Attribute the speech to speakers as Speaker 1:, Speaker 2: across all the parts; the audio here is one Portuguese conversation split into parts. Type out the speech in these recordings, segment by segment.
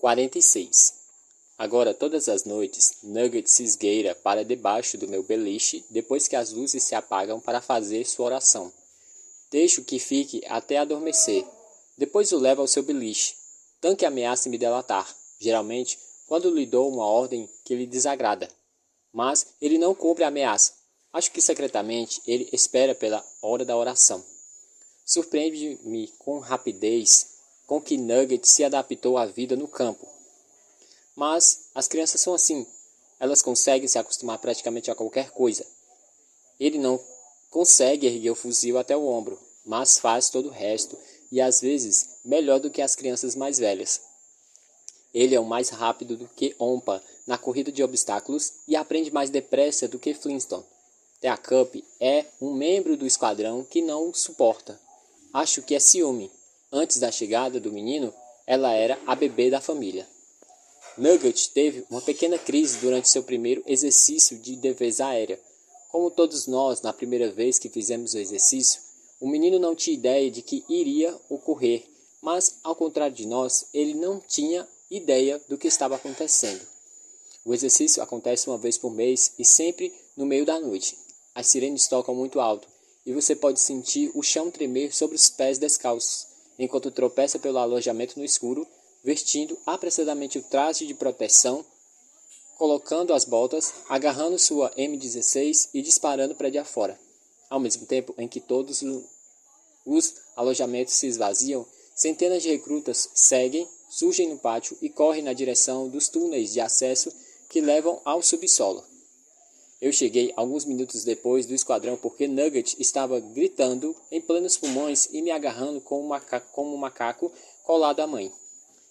Speaker 1: 46. Agora, todas as noites, Nugget se esgueira para debaixo do meu beliche depois que as luzes se apagam para fazer sua oração. Deixo que fique até adormecer. Depois o levo ao seu beliche. Tanque ameaça me delatar, geralmente quando lhe dou uma ordem que lhe desagrada. Mas ele não cumpre a ameaça. Acho que secretamente ele espera pela hora da oração. Surpreende-me com rapidez com que Nugget se adaptou à vida no campo. Mas as crianças são assim. Elas conseguem se acostumar praticamente a qualquer coisa. Ele não consegue erguer o fuzil até o ombro, mas faz todo o resto, e às vezes melhor do que as crianças mais velhas. Ele é o mais rápido do que Ompa na corrida de obstáculos e aprende mais depressa do que Flintstone. Teacup é um membro do esquadrão que não o suporta. Acho que é ciúme. Antes da chegada do menino, ela era a bebê da família. Nugget teve uma pequena crise durante seu primeiro exercício de defesa aérea. Como todos nós, na primeira vez que fizemos o exercício, o menino não tinha ideia de que iria ocorrer, mas, ao contrário de nós, ele não tinha ideia do que estava acontecendo. O exercício acontece uma vez por mês e sempre no meio da noite. As sirenes tocam muito alto e você pode sentir o chão tremer sobre os pés descalços, enquanto tropeça pelo alojamento no escuro, vestindo apressadamente o traje de proteção, colocando as botas, agarrando sua M16 e disparando prédio afora. Ao mesmo tempo em que todos os alojamentos se esvaziam, centenas de recrutas surgem no pátio e correm na direção dos túneis de acesso que levam ao subsolo. Eu cheguei alguns minutos depois do esquadrão porque Nugget estava gritando em plenos pulmões e me agarrando como um macaco colado à mãe,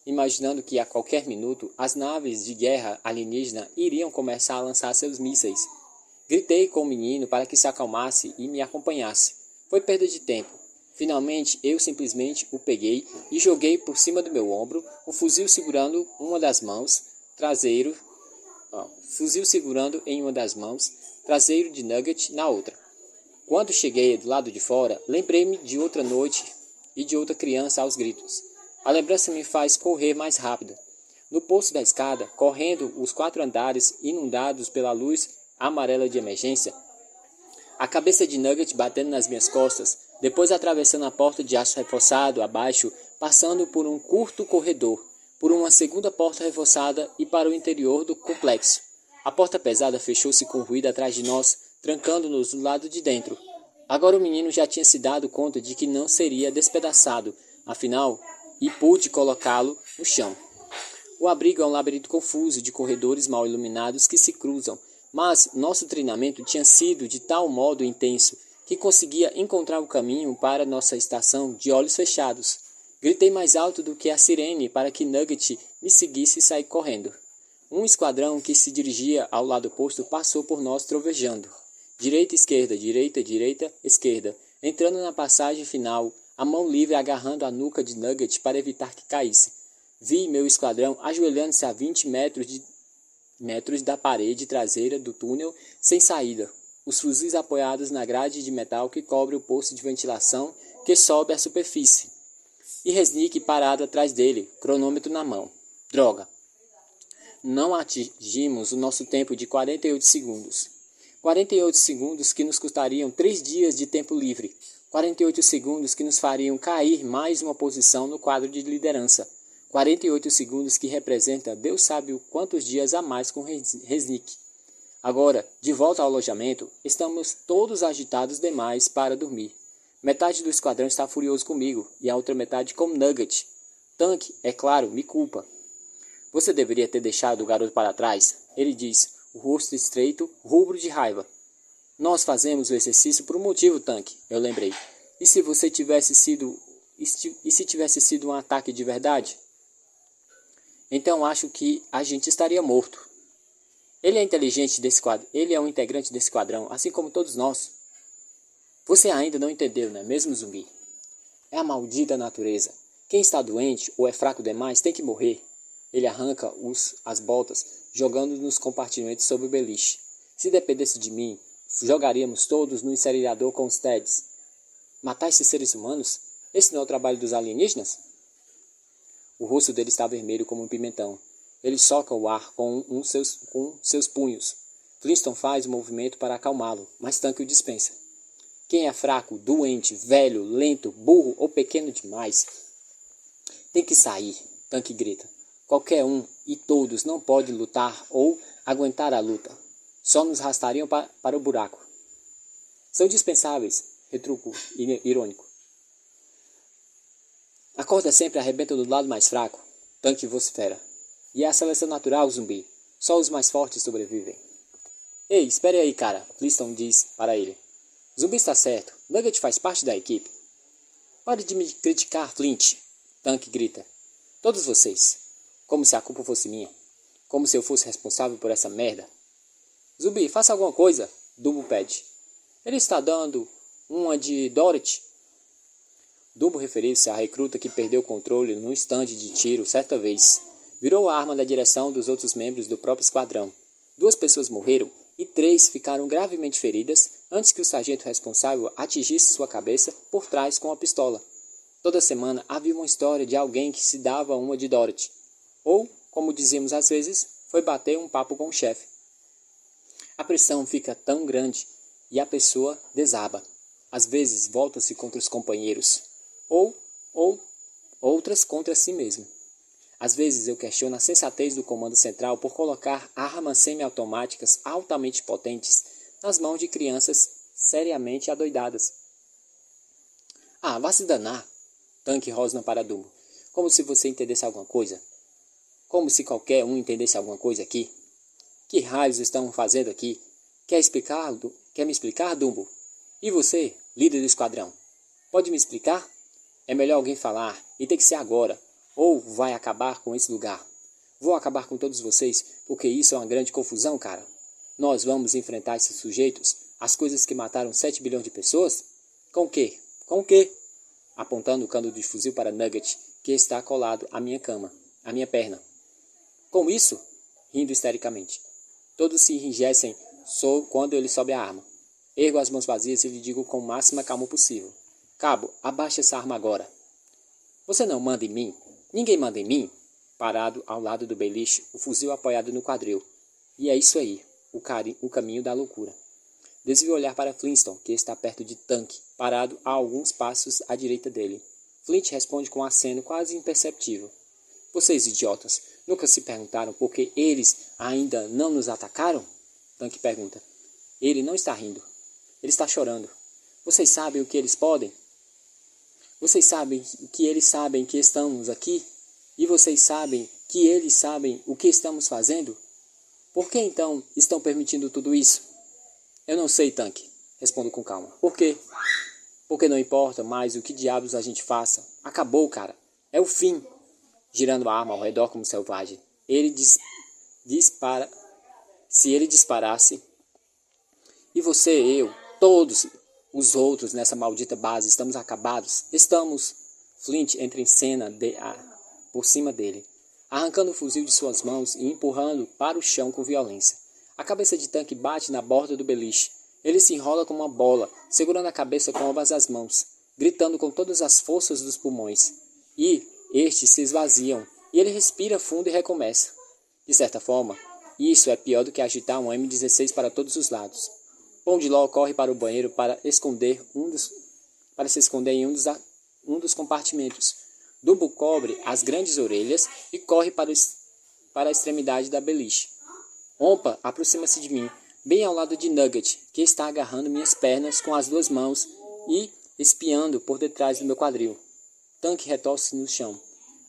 Speaker 1: imaginando que a qualquer minuto as naves de guerra alienígena iriam começar a lançar seus mísseis. Gritei com o menino para que se acalmasse e me acompanhasse. Foi perda de tempo. Finalmente, eu simplesmente o peguei e joguei por cima do meu ombro, o fuzil segurando em uma das mãos, traseiro de Nugget na outra. Quando cheguei do lado de fora, lembrei-me de outra noite e de outra criança aos gritos. A lembrança me faz correr mais rápido. No poço da escada, correndo os 4 andares inundados pela luz amarela de emergência, a cabeça de Nugget batendo nas minhas costas, depois atravessando a porta de aço reforçado abaixo, passando por um curto corredor, por uma segunda porta reforçada e para o interior do complexo. A porta pesada fechou-se com ruído atrás de nós, trancando-nos do lado de dentro. Agora o menino já tinha se dado conta de que não seria despedaçado, afinal, e pude colocá-lo no chão. O abrigo é um labirinto confuso de corredores mal iluminados que se cruzam, mas nosso treinamento tinha sido de tal modo intenso que conseguia encontrar o caminho para nossa estação de olhos fechados. Gritei mais alto do que a sirene para que Nugget me seguisse e saí correndo. Um esquadrão que se dirigia ao lado oposto passou por nós trovejando. Direita, esquerda, esquerda, entrando na passagem final, a mão livre agarrando a nuca de Nugget para evitar que caísse. Vi meu esquadrão ajoelhando-se a 20 metros da parede traseira do túnel sem saída, os fuzis apoiados na grade de metal que cobre o poço de ventilação que sobe à superfície. E Resnick parado atrás dele, cronômetro na mão. Droga! Não atingimos o nosso tempo de 48 segundos. 48 segundos que nos custariam 3 dias de tempo livre. 48 segundos que nos fariam cair mais uma posição no quadro de liderança. 48 segundos que representa Deus sabe quantos dias a mais com Resnick. Agora, de volta ao alojamento, estamos todos agitados demais para dormir. Metade do esquadrão está furioso comigo e a outra metade com Nugget. Tanque, é claro, me culpa. Você deveria ter deixado o garoto para trás, ele diz, o rosto estreito, rubro de raiva. Nós fazemos o exercício por um motivo, Tanque, eu lembrei. E se tivesse sido um ataque de verdade? Então acho que a gente estaria morto. Ele é inteligente desse quadro, ele é um integrante desse quadrão, assim como todos nós. Você ainda não entendeu, não é mesmo, zumbi? É a maldita natureza. Quem está doente ou é fraco demais tem que morrer. Ele arranca as botas, jogando nos compartimentos sob o beliche. Se dependesse de mim, jogaríamos todos no incinerador com os Teds. Matar esses seres humanos? Esse não é o trabalho dos alienígenas? O rosto dele está vermelho como um pimentão. Ele soca o ar com seus punhos. Flintstone faz um movimento para acalmá-lo, mas Tanque o dispensa. Quem é fraco, doente, velho, lento, burro ou pequeno demais tem que sair, Tanque grita. Qualquer um e todos não podem lutar ou aguentar a luta. Só nos arrastariam para o buraco. São dispensáveis, retruco irônico. A corda sempre arrebenta do lado mais fraco, Tanque vocifera. E é a seleção natural, zumbi. Só os mais fortes sobrevivem. Ei, espere aí, cara, Flintstone diz para ele. Zumbi está certo, Nugget faz parte da equipe. Pare de me criticar, Flint, Tanque grita. Todos vocês. Como se a culpa fosse minha. Como se eu fosse responsável por essa merda. Zumbi, faça alguma coisa, Dumbo pede. Ele está dando uma de Dorothy. Dumbo referiu-se à recruta que perdeu o controle no estande de tiro certa vez. Virou a arma na direção dos outros membros do próprio esquadrão. 2 pessoas morreram e 3 ficaram gravemente feridas antes que o sargento responsável atingisse sua cabeça por trás com a pistola. Toda semana havia uma história de alguém que se dava uma de Dorothy. Ou, como dizíamos às vezes, foi bater um papo com o chefe. A pressão fica tão grande e a pessoa desaba. Às vezes volta-se contra os companheiros. Ou outras contra si mesmo. Às vezes eu questiono a sensatez do Comando Central por colocar armas semiautomáticas altamente potentes nas mãos de crianças seriamente adoidadas. Ah, vá se danar, Tanque rosna para Dumbo. Como se você entendesse alguma coisa. Como se qualquer um entendesse alguma coisa aqui. Que raios estão fazendo aqui? Quer me explicar, Dumbo? E você, líder do esquadrão? Pode me explicar? É melhor alguém falar, e tem que ser agora, ou vai acabar com esse lugar. Vou acabar com todos vocês, porque isso é uma grande confusão, cara. Nós vamos enfrentar esses sujeitos, as coisas que mataram 7 bilhões de pessoas? Com o quê? Com o quê? Apontando o cano de fuzil para Nugget, que está colado à minha cama, à minha perna. Com isso? Rindo histericamente. Todos se enrijecem quando ele sobe a arma. Ergo as mãos vazias e lhe digo com máxima calma possível. Cabo, abaixe essa arma agora. Você não manda em mim? Ninguém manda em mim? Parado ao lado do beliche, o fuzil apoiado no quadril. E é isso aí, o caminho da loucura. Desvio o olhar para Flintstone, que está perto de Tanque, parado a alguns passos à direita dele. Flint responde com um aceno quase imperceptível. Vocês, idiotas, nunca se perguntaram por que eles ainda não nos atacaram? Tanque pergunta. Ele não está rindo. Ele está chorando. Vocês sabem o que eles podem? Vocês sabem que eles sabem que estamos aqui? E vocês sabem que eles sabem o que estamos fazendo? Por que então estão permitindo tudo isso? Eu não sei, Tanque. Respondo com calma. Por quê? Porque não importa mais o que diabos a gente faça. Acabou, cara. É o fim. Girando a arma ao redor como selvagem. Dispara. Se ele disparasse... E você, eu, todos os outros nessa maldita base, estamos acabados. Estamos... Flint entra em cena por cima dele, arrancando o fuzil de suas mãos e empurrando para o chão com violência. A cabeça de Tanque bate na borda do beliche. Ele se enrola como uma bola, segurando a cabeça com ambas as mãos, gritando com todas as forças dos pulmões. E estes se esvaziam, e ele respira fundo e recomeça. De certa forma, isso é pior do que agitar um M16 para todos os lados. Pão de Ló corre para o banheiro para se esconder em um dos compartimentos. Dumbo cobre as grandes orelhas e corre para a extremidade da beliche. Ompa aproxima-se de mim, bem ao lado de Nugget, que está agarrando minhas pernas com as 2 mãos e espiando por detrás do meu quadril. Tanque retorce no chão.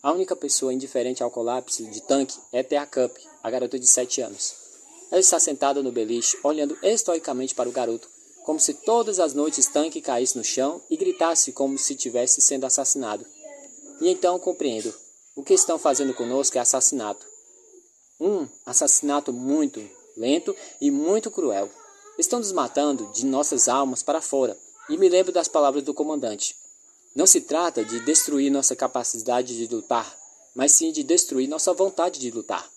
Speaker 1: A única pessoa indiferente ao colapso de Tanque é Thea Cup, a garota de 7 anos. Ela está sentada no beliche, olhando estoicamente para o garoto, como se todas as noites Tanque caísse no chão e gritasse como se estivesse sendo assassinado. E então compreendo. O que estão fazendo conosco é assassinato. Um assassinato muito lento e muito cruel. Estão nos matando de nossas almas para fora. E me lembro das palavras do comandante. Não se trata de destruir nossa capacidade de lutar, mas sim de destruir nossa vontade de lutar.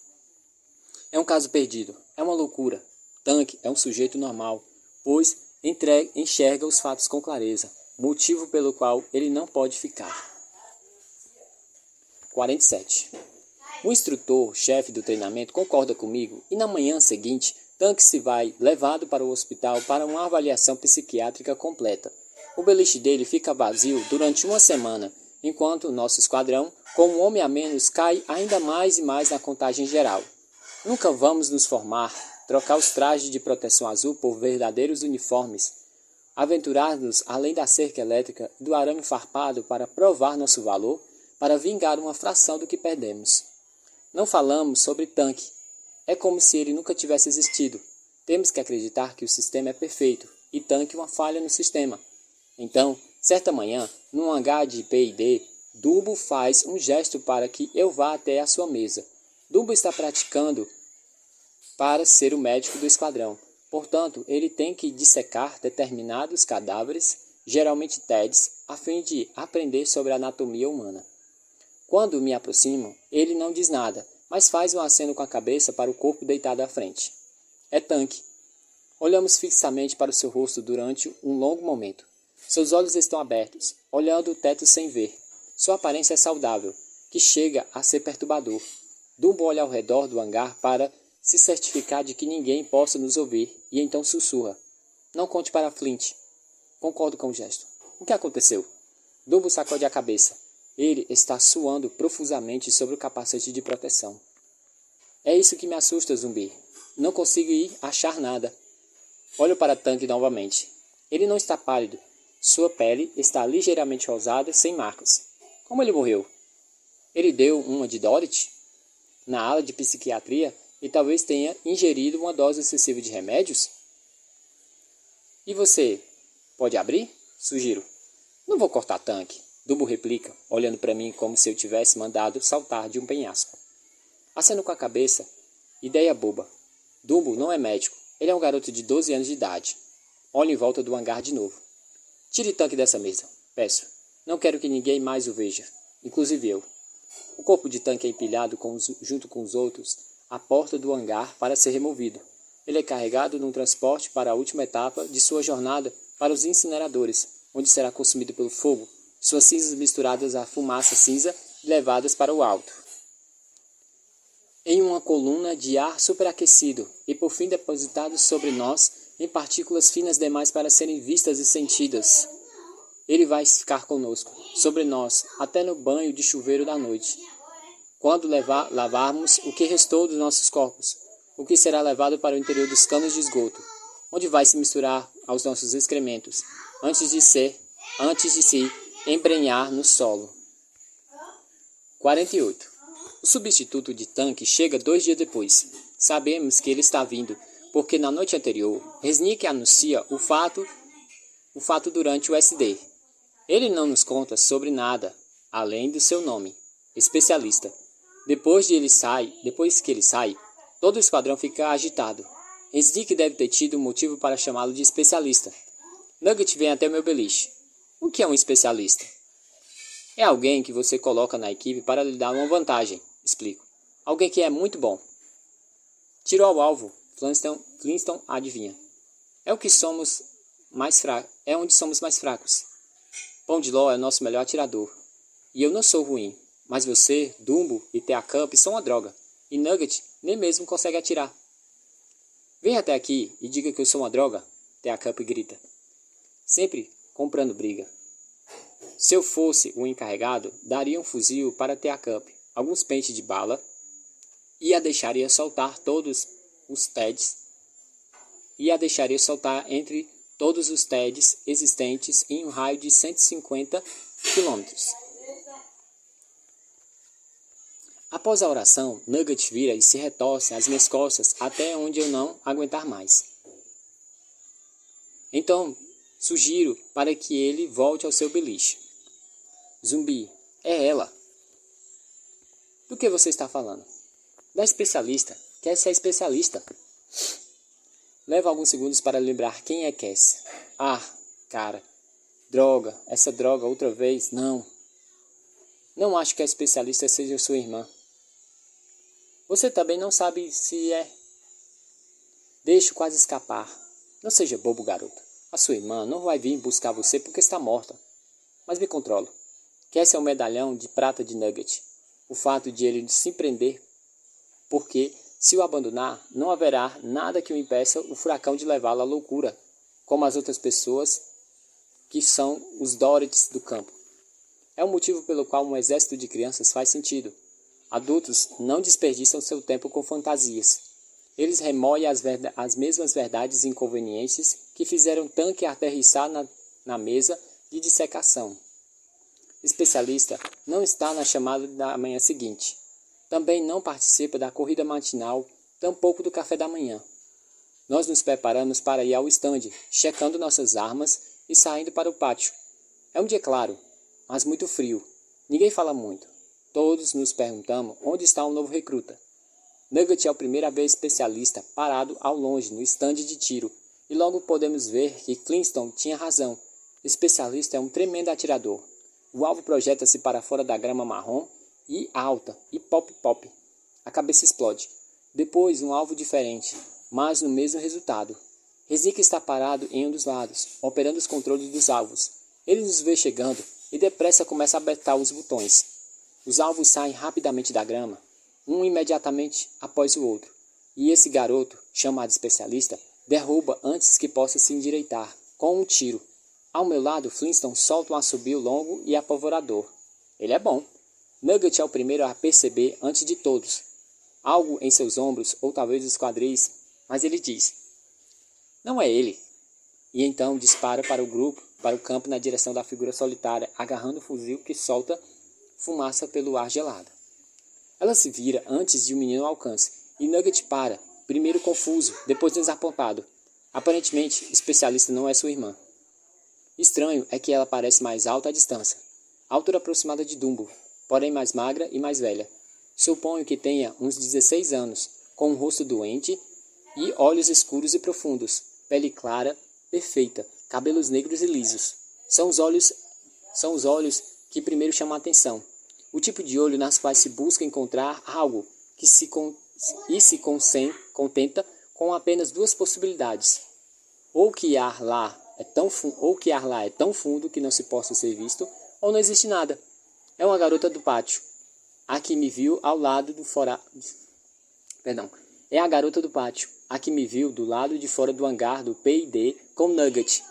Speaker 1: É um caso perdido. É uma loucura. Tanque é um sujeito normal, pois enxerga os fatos com clareza, motivo pelo qual ele não pode ficar. 47. O instrutor-chefe do treinamento concorda comigo e na manhã seguinte, Tanque se vai levado para o hospital para uma avaliação psiquiátrica completa. O beliche dele fica vazio durante uma semana, enquanto o nosso esquadrão, com um homem a menos, cai ainda mais e mais na contagem geral. Nunca vamos nos formar, trocar os trajes de proteção azul por verdadeiros uniformes, aventurar-nos além da cerca elétrica e do arame farpado para provar nosso valor, para vingar uma fração do que perdemos. Não falamos sobre Tanque. É como se ele nunca tivesse existido. Temos que acreditar que o sistema é perfeito e Tanque uma falha no sistema. Então, certa manhã, num hangar de P&D, Dumbo faz um gesto para que eu vá até a sua mesa. Dumbo está praticando para ser o médico do esquadrão. Portanto, ele tem que dissecar determinados cadáveres, geralmente TEDs, a fim de aprender sobre a anatomia humana. Quando me aproximo, ele não diz nada, mas faz um aceno com a cabeça para o corpo deitado à frente. É Tanque. Olhamos fixamente para o seu rosto durante um longo momento. Seus olhos estão abertos, olhando o teto sem ver. Sua aparência é saudável, que chega a ser perturbador. Dumbo olha ao redor do hangar para se certificar de que ninguém possa nos ouvir, e então sussurra. Não conte para Flint. Concordo com o gesto. O que aconteceu? Dumbo sacode a cabeça. Ele está suando profusamente sobre o capacete de proteção. É isso que me assusta, Zumbi. Não consigo achar nada. Olho para Tanque novamente. Ele não está pálido. Sua pele está ligeiramente rosada, sem marcas. Como ele morreu? Ele deu uma de Dorothy? Na ala de psiquiatria e talvez tenha ingerido uma dose excessiva de remédios? E você, pode abrir? Sugiro. Não vou cortar Tanque. Dumbo replica, olhando para mim como se eu tivesse mandado saltar de um penhasco. Aceno com a cabeça. Ideia boba. Dumbo não é médico. Ele é um garoto de 12 anos de idade. Olho em volta do hangar de novo. Tire Tanque dessa mesa. Peço. Não quero que ninguém mais o veja. Inclusive eu. O corpo de Tanque é empilhado junto com os outros à porta do hangar para ser removido. Ele é carregado num transporte para a última etapa de sua jornada para os incineradores, onde será consumido pelo fogo, suas cinzas misturadas à fumaça cinza e levadas para o alto, em uma coluna de ar superaquecido e por fim depositado sobre nós em partículas finas demais para serem vistas e sentidas. Ele vai ficar conosco, sobre nós, até no banho de chuveiro da noite. Quando lavarmos o que restou dos nossos corpos, o que será levado para o interior dos canos de esgoto, onde vai se misturar aos nossos excrementos, antes de se embrenhar no solo. 48. O substituto de Tanque chega 2 dias depois. Sabemos que ele está vindo, porque na noite anterior, Resnick anuncia o fato durante o SD. Ele não nos conta sobre nada, além do seu nome, especialista. Depois que ele sai, todo o esquadrão fica agitado. Resnick deve ter tido um motivo para chamá-lo de especialista. Nugget vem até meu beliche. O que é um especialista? É alguém que você coloca na equipe para lhe dar uma vantagem, explico. Alguém que é muito bom. Tiro ao alvo, Flintstone adivinha. É onde somos mais fracos. Pão de Ló é o nosso melhor atirador. E eu não sou ruim, mas você, Dumbo e Tea Cup são uma droga. E Nugget nem mesmo consegue atirar. Venha até aqui e diga que eu sou uma droga, Tea Cup grita. Sempre comprando briga. Se eu fosse o encarregado, daria um fuzil para Tea Cup, alguns pentes de bala, e a deixaria soltar entre todos os TEDs existentes em um raio de 150 km. Após a oração, Nugget vira e se retorce às minhas costas até onde eu não aguentar mais. Então, sugiro para que ele volte ao seu beliche. Zumbi, é ela. Do que você está falando? Da especialista. Cass é especialista. Leva alguns segundos para lembrar quem é Cass. Ah, cara. Droga. Essa droga outra vez? Não. Não acho que a especialista seja sua irmã. Você também não sabe se é. Deixe quase escapar. Não seja bobo, garoto. A sua irmã não vai vir buscar você porque está morta. Mas me controlo. Cass é o medalhão de prata de Nugget. o fato de ele se prender, porque, se o abandonar, não haverá nada que o impeça o furacão de levá-lo à loucura, como as outras pessoas que são os Dorothys do campo. É o motivo pelo qual um exército de crianças faz sentido. Adultos não desperdiçam seu tempo com fantasias. Eles remoem as mesmas verdades inconvenientes que fizeram Tanque aterrissar na mesa de dissecação. Especialista não está na chamada da manhã seguinte. Também não participa da corrida matinal, tampouco do café da manhã. Nós nos preparamos para ir ao estande, checando nossas armas e saindo para o pátio. É um dia claro, mas muito frio. Ninguém fala muito. Todos nos perguntamos onde está o novo recruta. Nugget é o primeiro a ver especialista parado ao longe no estande de tiro, e logo podemos ver que Flintstone tinha razão. Especialista é um tremendo atirador. O alvo projeta-se para fora da grama marrom e alta, e pop-pop. A cabeça explode. Depois um alvo diferente, mas no mesmo resultado. Resica está parado em um dos lados, operando os controles dos alvos. Ele nos vê chegando e depressa começa a apertar os botões. Os alvos saem rapidamente da grama, um imediatamente após o outro, e esse garoto, chamado especialista, derruba antes que possa se endireitar, com um tiro. Ao meu lado, Flintstone solta um assobio longo e apavorador. Ele é bom. Nugget é o primeiro a perceber antes de todos. Algo em seus ombros, ou talvez os quadris, mas ele diz: "Não é ele." E então dispara para o campo na direção da figura solitária, agarrando o fuzil que solta fumaça pelo ar gelado. Ela se vira antes de o menino alcance, e Nugget para, primeiro confuso, depois desapontado. Aparentemente, especialista não é sua irmã. Estranho é que ela parece mais alta à distância, a altura aproximada de Dumbo, porém mais magra e mais velha. Suponho que tenha uns 16 anos, com um rosto doente e olhos escuros e profundos, pele clara, perfeita, cabelos negros e lisos. São os olhos que primeiro chamam a atenção. O tipo de olho nas quais se busca encontrar algo que se contenta com apenas duas possibilidades. Ou que ar lá é tão fundo que não se possa ser visto, ou não existe nada. É uma garota do pátio. A que me viu ao lado do fora... Perdão. É a garota do pátio. A que me viu do lado de fora do hangar do P&D com Nugget.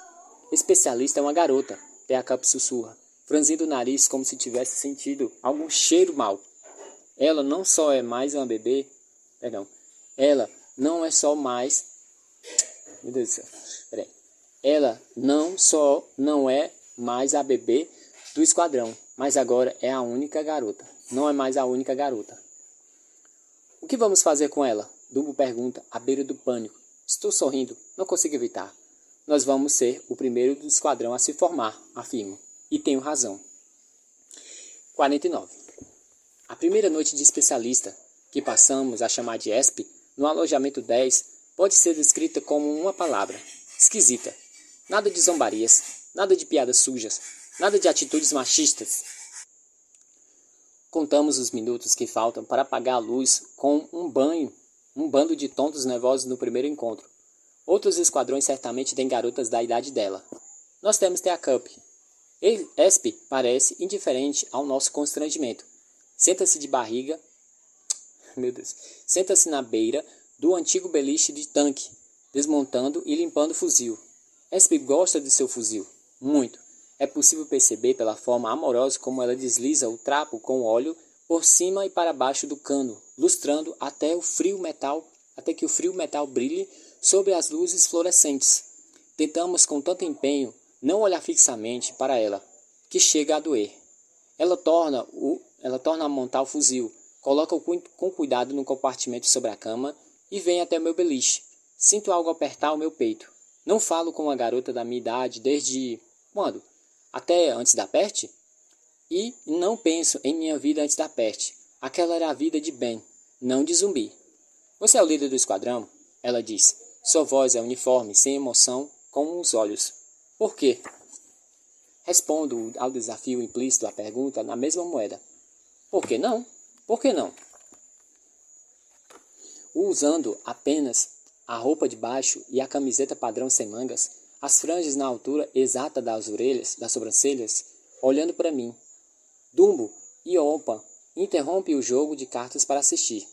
Speaker 1: Especialista é uma garota, Teacup sussurra, franzindo o nariz como se tivesse sentido algum cheiro mau. Ela não só é mais uma bebê... Perdão. Ela não é só mais... Meu Deus do céu. Peraí. Ela não é mais a bebê do esquadrão, mas agora é a única garota. Não é mais a única garota. O que vamos fazer com ela? Dumbo pergunta, à beira do pânico. Estou sorrindo, não consigo evitar. Nós vamos ser o primeiro do esquadrão a se formar, afirmo. E tenho razão. 49. A primeira noite de especialista, que passamos a chamar de ESP, no alojamento 10, pode ser descrita como uma palavra: esquisita. Nada de zombarias, nada de piadas sujas, nada de atitudes machistas. Contamos os minutos que faltam para apagar a luz com um bando de tontos nervosos no primeiro encontro. Outros esquadrões certamente têm garotas da idade dela. Nós temos Teacup. ESP parece indiferente ao nosso constrangimento. Senta-se na beira do antigo beliche de tanque, desmontando e limpando o fuzil. ESP gosta de seu fuzil, muito. É possível perceber pela forma amorosa como ela desliza o trapo com óleo por cima e para baixo do cano, lustrando até que o frio metal brilhe sob as luzes fluorescentes. Tentamos com tanto empenho não olhar fixamente para ela, que chega a doer. Ela torna a montar o fuzil, coloca-o com cuidado no compartimento sobre a cama e vem até o meu beliche. Sinto algo apertar o meu peito. Não falo com uma garota da minha idade desde... quando? Até antes da peste? E não penso em minha vida antes da peste. Aquela era a vida de Ben, não de zumbi. Você é o líder do esquadrão? Ela diz. Sua voz é uniforme, sem emoção, com os olhos. Por quê? Respondo ao desafio implícito à pergunta na mesma moeda. Por que não? Por que não? Usando apenas a roupa de baixo e a camiseta padrão sem mangas, as franjas na altura exata das sobrancelhas, olhando para mim. Dumbo e Interrompe o jogo de cartas para assistir.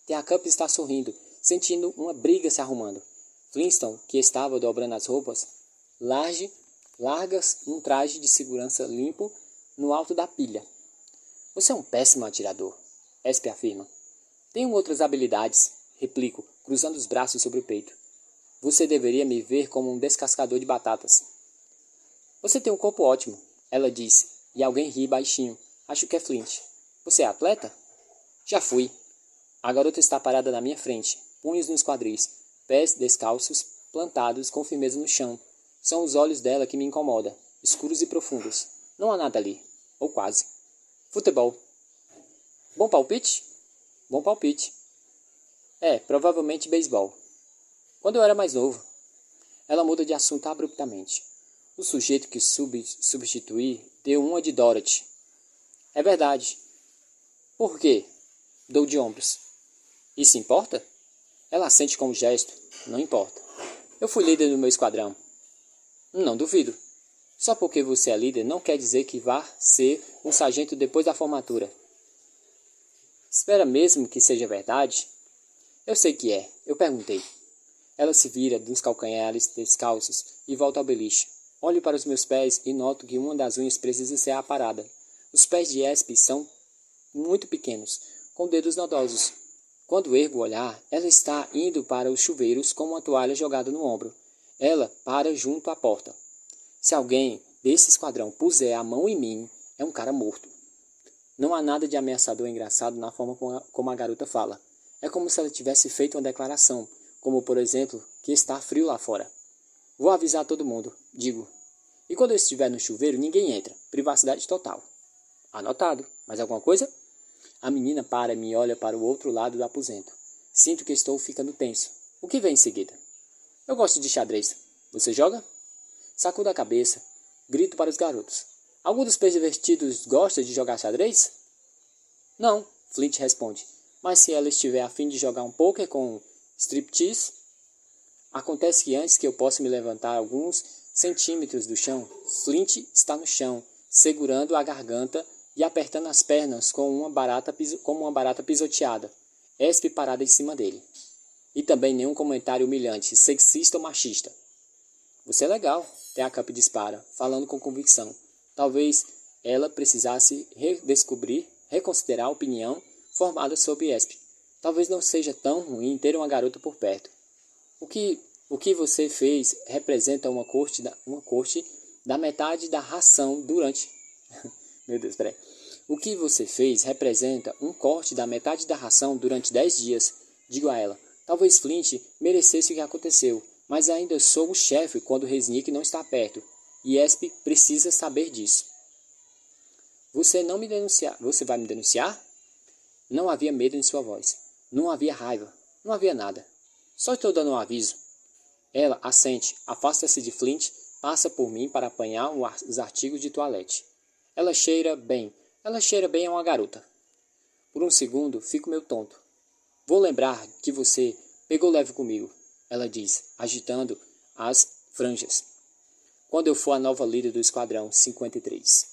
Speaker 1: Teacup está sorrindo, sentindo uma briga se arrumando. Flintstone, que estava dobrando as roupas, larga um traje de segurança limpo no alto da pilha. Você é um péssimo atirador, Esp afirma. Tenho outras habilidades, replico, cruzando os braços sobre o peito. Você deveria me ver como um descascador de batatas. Você tem um corpo ótimo, ela disse, e alguém ri baixinho. Acho que é Flint. Você é atleta? Já fui. A garota está parada na minha frente, punhos nos quadris, pés descalços, plantados com firmeza no chão. São os olhos dela que me incomodam, escuros e profundos. Não há nada ali, ou quase. Futebol. Bom palpite? Bom palpite. Provavelmente beisebol. Quando eu era mais novo. Ela muda de assunto abruptamente. O sujeito que substituí deu uma de Dorothy. É verdade. Por quê? Dou de ombros. Isso importa? Ela assente com um gesto. Não importa. Eu fui líder do meu esquadrão. Não duvido. Só porque você é líder não quer dizer que vá ser um sargento depois da formatura. Espera mesmo que seja verdade? Eu sei que é. Eu perguntei. Ela se vira dos calcanhares descalços e volta ao beliche. Olho para os meus pés e noto que uma das unhas precisa ser aparada. Os pés de Esp são muito pequenos, com dedos nodosos. Quando ergo o olhar, ela está indo para os chuveiros com uma toalha jogada no ombro. Ela para junto à porta. Se alguém desse esquadrão puser a mão em mim, é um cara morto. Não há nada de ameaçador engraçado na forma como a garota fala. É como se ela tivesse feito uma declaração, como por exemplo, que está frio lá fora. Vou avisar todo mundo, digo. E quando eu estiver no chuveiro, ninguém entra. Privacidade total. Anotado. Mais alguma coisa? A menina para e me olha para o outro lado do aposento. Sinto que estou ficando tenso. O que vem em seguida? Eu gosto de xadrez. Você joga? Sacudo a cabeça. Grito para os garotos. Algum dos pervertidos gosta de jogar xadrez? Não, Flint responde. Mas se ela estiver a fim de jogar um poker com striptease... Acontece que antes que eu possa me levantar alguns centímetros do chão, Flint está no chão, segurando a garganta e apertando as pernas como uma barata pisoteada, Esp parada em cima dele. E também nenhum comentário humilhante, sexista ou machista. Você é legal, Teacup dispara, falando com convicção. Talvez ela precisasse reconsiderar a opinião formada sobre Esp. Talvez não seja tão ruim ter uma garota por perto. O que você fez representa uma corte da metade da ração durante... Meu Deus, peraí. O que você fez representa um corte da metade da ração durante 10 dias. Digo a ela. Talvez Flint merecesse o que aconteceu, mas ainda sou o chefe quando Resnick não está perto. E Esp precisa saber disso. Você vai me denunciar? Não havia medo em sua voz. Não havia raiva. Não havia nada. Só estou dando um aviso. Ela assente, afasta-se de Flint, passa por mim para apanhar os artigos de toalete. Ela cheira bem a uma garota. Por um segundo, fico meio tonto. Vou lembrar que você pegou leve comigo, ela diz, agitando as franjas. Quando eu for a nova líder do Esquadrão 53.